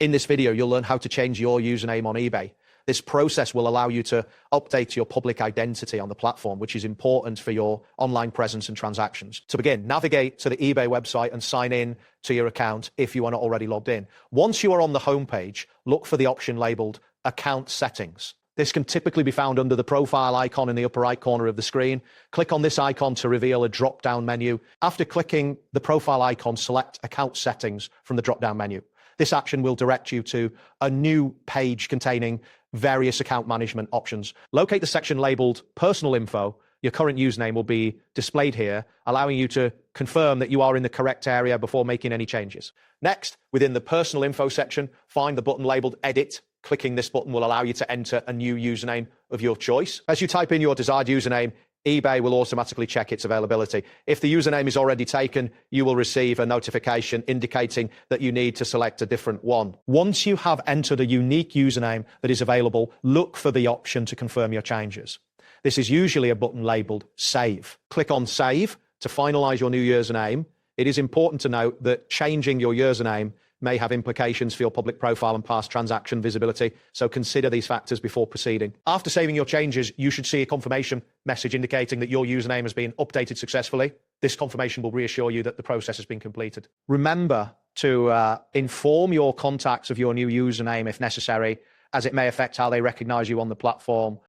In this video, you'll learn how to change your username on eBay. This process will allow you to update your public identity on the platform, which is important for your online presence and transactions. To begin, navigate to the eBay website and sign in to your account if you are not already logged in. Once you are on the homepage, look for the option labeled Account Settings. This can typically be found under the profile icon in the upper right corner of the screen. Click on this icon to reveal a drop-down menu. After clicking the profile icon, select Account Settings from the drop-down menu. This action will direct you to a new page containing various account management options. Locate the section labeled Personal Info. Your current username will be displayed here, allowing you to confirm that you are in the correct area before making any changes. Next, within the Personal Info section, find the button labeled Edit. Clicking this button will allow you to enter a new username of your choice. As you type in your desired username, eBay will automatically check its availability. If the username is already taken, you will receive a notification indicating that you need to select a different one. Once you have entered a unique username that is available, look for the option to confirm your changes. This is usually a button labeled Save. Click on Save to finalize your new username. It is important to note that changing your username may have implications for your public profile and past transaction visibility, so consider these factors before proceeding. After saving your changes, you should see a confirmation message indicating that your username has been updated successfully. This confirmation will reassure you that the process has been completed. Remember to inform your contacts of your new username if necessary, as it may affect how they recognize you on the platform